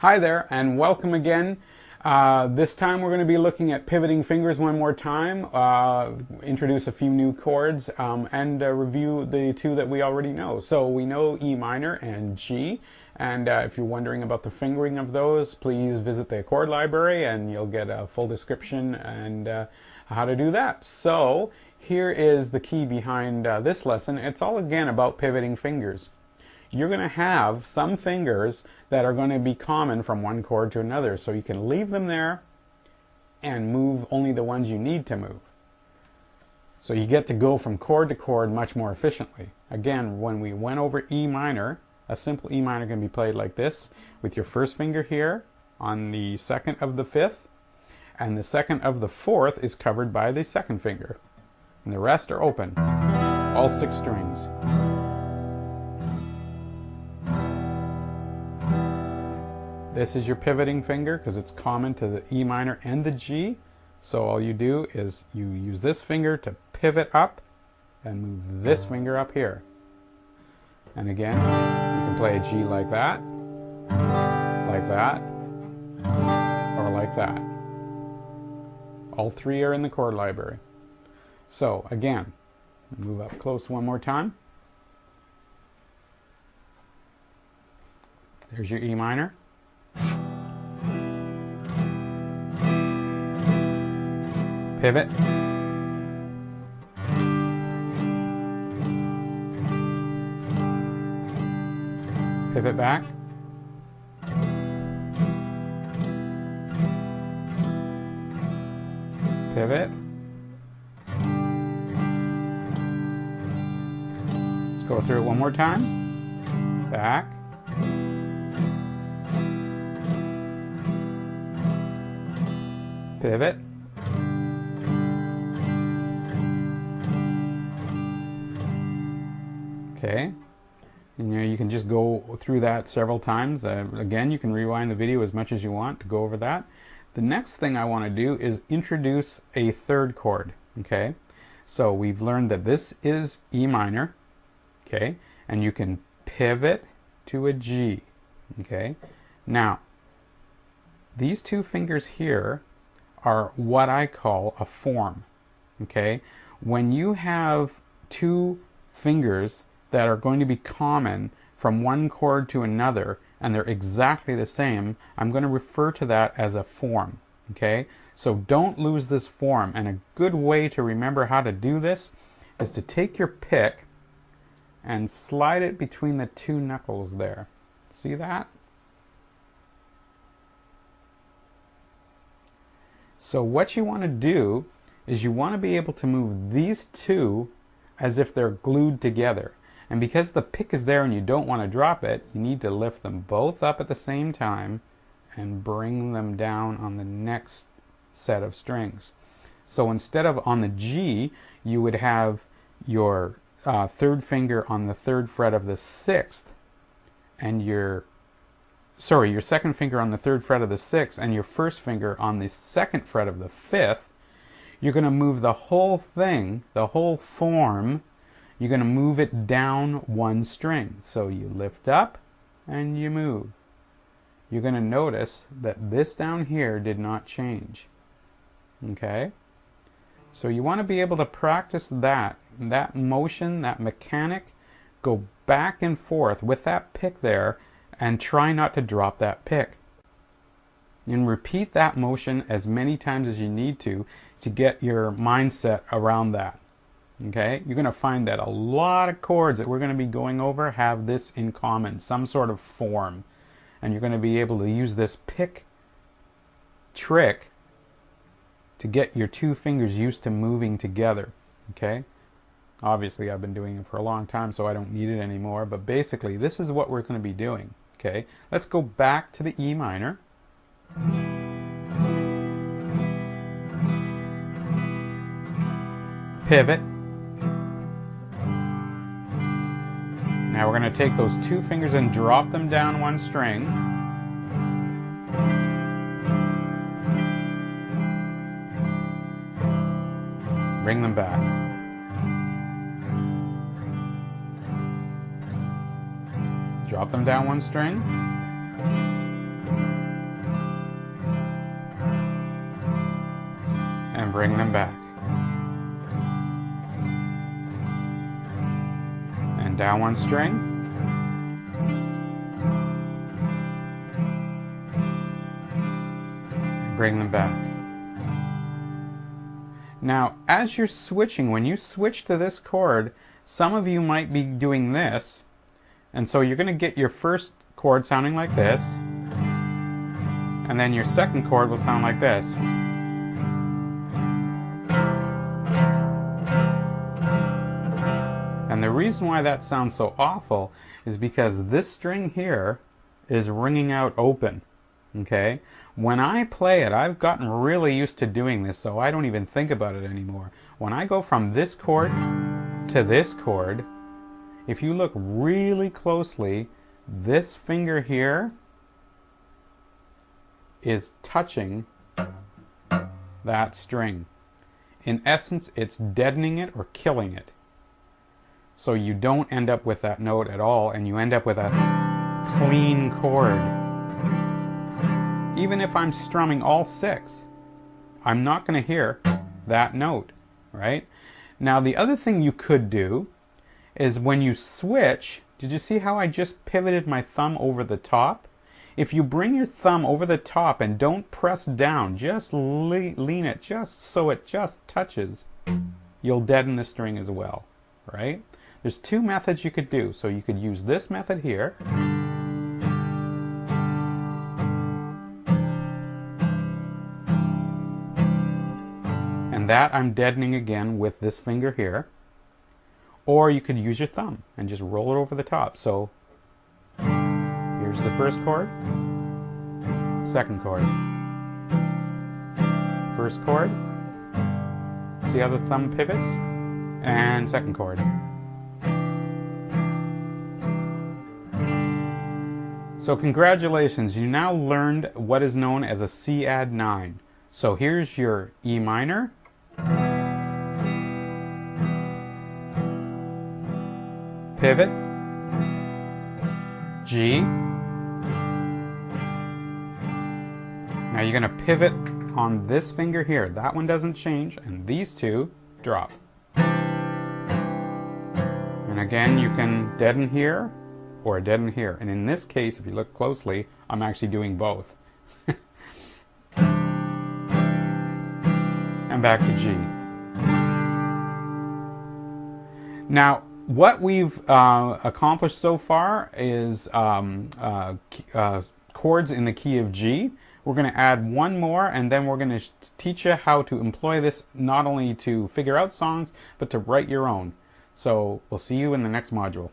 Hi there and welcome again. This time we're going to be looking at pivoting fingers one more time, introduce a few new chords, and review the two that we already know. So we know E minor and G, and if you're wondering about the fingering of those, please visit the chord library and you'll get a full description and how to do that. So here is the key behind this lesson. It's all again about pivoting fingers. You're going to have some fingers that are going to be common from one chord to another, so you can leave them there and move only the ones you need to move. So you get to go from chord to chord much more efficiently. Again, when we went over E minor, a simple E minor can be played like this, with your first finger here on the second of the fifth, and the second of the fourth is covered by the second finger. And the rest are open, all 6 strings. This is your pivoting finger because it's common to the E minor and the G. So all you do is you use this finger to pivot up and move this finger up here. And again, you can play a G like that, or like that. All 3 are in the chord library. So again, move up close one more time. There's your E minor. Pivot. Pivot back. Pivot. Let's go through it one more time. Back. Pivot. Okay, and you can just go through that several times. Again, you can rewind the video as much as you want to go over that. The next thing I want to do is introduce a third chord. Okay, so we've learned that this is E minor. Okay, and you can pivot to a G. Okay, now these 2 fingers here are what I call a form. Okay, when you have 2 fingers that are going to be common from one chord to another and they're exactly the same, I'm going to refer to that as a form. Okay, so don't lose this form, and a good way to remember how to do this is to take your pick and slide it between the 2 knuckles there. See that? So what you want to do is you want to be able to move these 2 as if they're glued together. And because the pick is there and you don't want to drop it, you need to lift them both up at the same time and bring them down on the next set of strings. So instead of on the G, you would have your 3rd finger on the 3rd fret of the 6th, and your 2nd finger on the 3rd fret of the 6th, and your 1st finger on the 2nd fret of the 5th. You're going to move the whole thing, the whole form, you're going to move it down 1 string. So you lift up and you move. You're going to notice that this down here did not change. Okay? So you want to be able to practice that motion, that mechanic. Go back and forth with that pick there and try not to drop that pick. And repeat that motion as many times as you need to get your mindset around that. Okay, you're going to find that a lot of chords that we're going to be going over have this in common, some sort of form. And you're going to be able to use this pick trick to get your 2 fingers used to moving together. Okay, obviously I've been doing it for a long time, so I don't need it anymore, but basically this is what we're going to be doing. Okay, let's go back to the E minor. Pivot. Now we're going to take those 2 fingers and drop them down 1 string. Bring them back. Drop them down 1 string. and bring them back. And down one string. And bring them back. Now, as you're switching, when you switch to this chord, some of you might be doing this, and so you're going to get your first chord sounding like this, and then your second chord will sound like this. And the reason why that sounds so awful is because this string here is ringing out open. Okay? When I play it, I've gotten really used to doing this, so I don't even think about it anymore. When I go from this chord to this chord, if you look really closely, this finger here is touching that string. In essence, it's deadening it or killing it. So you don't end up with that note at all, and you end up with a clean chord. Even if I'm strumming all 6, I'm not going to hear that note, right? Now the other thing you could do is when you switch, did you see how I just pivoted my thumb over the top? If you bring your thumb over the top and don't press down, just lean it just so it just touches, you'll deaden the string as well, right? There's 2 methods you could do. So you could use this method here. And that I'm deadening again with this finger here. Or you could use your thumb and just roll it over the top. So here's the first chord, second chord, first chord, see how the thumb pivots, and second chord. So congratulations, you now learned what is known as a Cadd9. So here's your E minor, pivot, G. Now you're going to pivot on this finger here. That one doesn't change, and these 2 drop. And again, you can deaden here or deaden here. And in this case, if you look closely, I'm actually doing both. And back to G. Now, what we've accomplished so far is chords in the key of G. We're going to add one more, and then we're going to teach you how to employ this not only to figure out songs, but to write your own. So we'll see you in the next module.